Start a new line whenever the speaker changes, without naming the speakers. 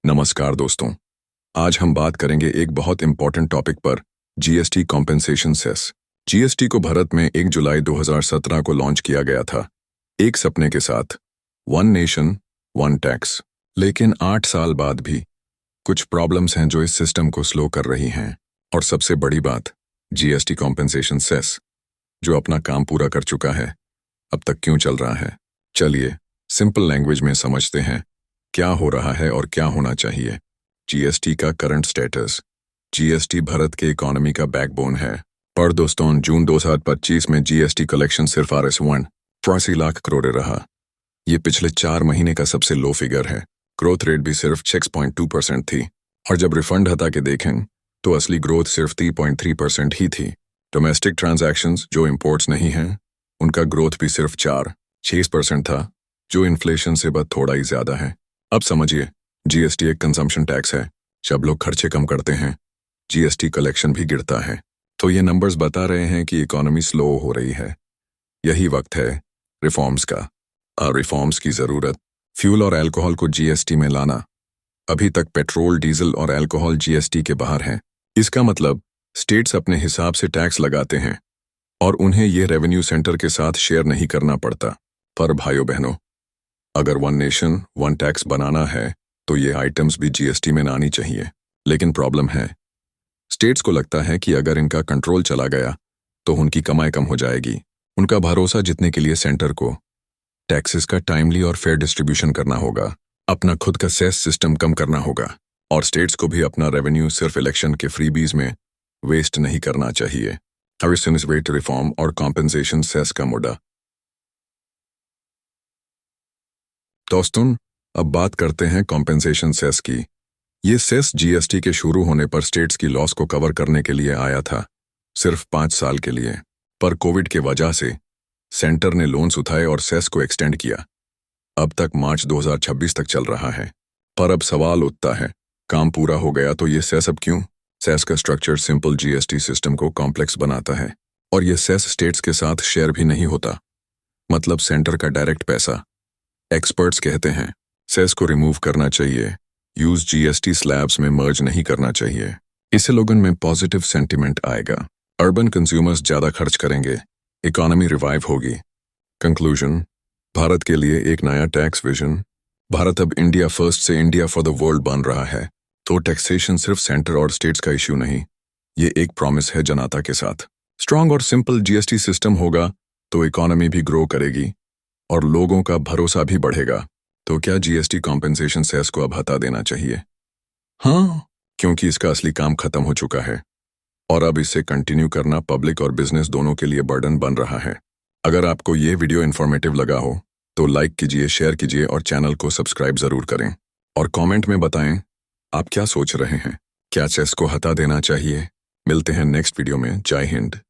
नमस्कार दोस्तों, आज हम बात करेंगे एक बहुत इंपॉर्टेंट टॉपिक पर, जीएसटी कॉम्पेंसेशन सेस। जीएसटी को भारत में 1 जुलाई 2017 को लॉन्च किया गया था, एक सपने के साथ, वन नेशन वन टैक्स। लेकिन 8 साल बाद भी कुछ प्रॉब्लम्स हैं जो इस सिस्टम को स्लो कर रही हैं। और सबसे बड़ी बात, जीएसटी कॉम्पेंसेशन सेस जो अपना काम पूरा कर चुका है, अब तक क्यों चल रहा है। चलिए सिंपल लैंग्वेज में समझते हैं क्या हो रहा है और क्या होना चाहिए। जीएसटी का करंट स्टेटस। जीएसटी भारत के इकोनॉमी का बैकबोन है, पर दोस्तों जून 2025 में जीएसटी कलेक्शन सिर्फ ₹1.83 लाख करोड़ रहा। ये पिछले 4 महीने का सबसे लो फिगर है। ग्रोथ रेट भी सिर्फ 6.2% थी, और जब रिफंड हटा के देखें तो असली ग्रोथ सिर्फ 3.3% ही थी। डोमेस्टिक ट्रांजैक्शंस जो इंपोर्ट्स नहीं हैं, उनका ग्रोथ भी सिर्फ 4-6% था, जो इन्फ्लेशन से बस थोड़ा ही ज्यादा है। अब समझिए, जीएसटी एक कंजम्पशन टैक्स है। जब लोग खर्चे कम करते हैं, जीएसटी कलेक्शन भी गिरता है। तो ये नंबर्स बता रहे हैं कि इकोनॉमी स्लो हो रही है। यही वक्त है रिफॉर्म्स का। रिफॉर्म्स की जरूरत। फ्यूल और अल्कोहल को जीएसटी में लाना। अभी तक पेट्रोल, डीजल और अल्कोहल जीएसटी के बाहर हैं। इसका मतलब स्टेट्स अपने हिसाब से टैक्स लगाते हैं और उन्हें ये रेवेन्यू सेंटर के साथ शेयर नहीं करना पड़ता। पर भाइयों बहनों, अगर वन नेशन वन टैक्स बनाना है तो ये आइटम्स भी जीएसटी में आनी चाहिए। लेकिन प्रॉब्लम है, स्टेट्स को लगता है कि अगर इनका कंट्रोल चला गया तो उनकी कमाई कम हो जाएगी। उनका भरोसा जीतने के लिए सेंटर को टैक्सेस का टाइमली और फेयर डिस्ट्रीब्यूशन करना होगा, अपना खुद का सेस सिस्टम कम करना होगा, और स्टेट्स को भी अपना रेवेन्यू सिर्फ इलेक्शन के फ्रीबीज में वेस्ट नहीं करना चाहिए। रेट रिफॉर्म और कॉम्पेंसेशन सेस का मुद्दा। दोस्तों, अब बात करते हैं कॉम्पेंसेशन सेस की। ये सेस जीएसटी के शुरू होने पर स्टेट्स की लॉस को कवर करने के लिए आया था, सिर्फ 5 साल के लिए। पर कोविड के वजह से सेंटर ने लोन्स उठाए और सेस को एक्सटेंड किया। अब तक मार्च 2026 तक चल रहा है। पर अब सवाल उठता है, काम पूरा हो गया तो ये सेस अब क्यों? सेस का स्ट्रक्चर सिंपल जीएसटी सिस्टम को कॉम्प्लेक्स बनाता है, और ये सेस स्टेट्स के साथ शेयर भी नहीं होता। मतलब सेंटर का डायरेक्ट पैसा। एक्सपर्ट्स कहते हैं सेस को रिमूव करना चाहिए, यूज जीएसटी स्लैब्स में मर्ज नहीं करना चाहिए। इससे लोगों में पॉजिटिव सेंटिमेंट आएगा, अर्बन कंज्यूमर्स ज्यादा खर्च करेंगे, इकोनॉमी रिवाइव होगी। कंक्लूजन, भारत के लिए एक नया टैक्स विजन। भारत अब इंडिया फर्स्ट से इंडिया फॉर द वर्ल्ड बन रहा है। तो टैक्सेशन सिर्फ सेंटर और स्टेट्स का इश्यू नहीं, ये एक प्रॉमिस है जनता के साथ। स्ट्रांग और सिंपल जीएसटी सिस्टम होगा तो इकोनॉमी भी ग्रो करेगी और लोगों का भरोसा भी बढ़ेगा। तो क्या जीएसटी कॉम्पेंसेशन सेस को अब हटा देना चाहिए? हाँ, क्योंकि इसका असली काम खत्म हो चुका है और अब इसे कंटिन्यू करना पब्लिक और बिजनेस दोनों के लिए बर्डन बन रहा है। अगर आपको ये वीडियो इन्फॉर्मेटिव लगा हो तो लाइक कीजिए, शेयर कीजिए और चैनल को सब्सक्राइब जरूर करें। और कमेंट में बताएं आप क्या सोच रहे हैं, क्या सेस को हटा देना चाहिए? मिलते हैं नेक्स्ट वीडियो में। जय हिंद।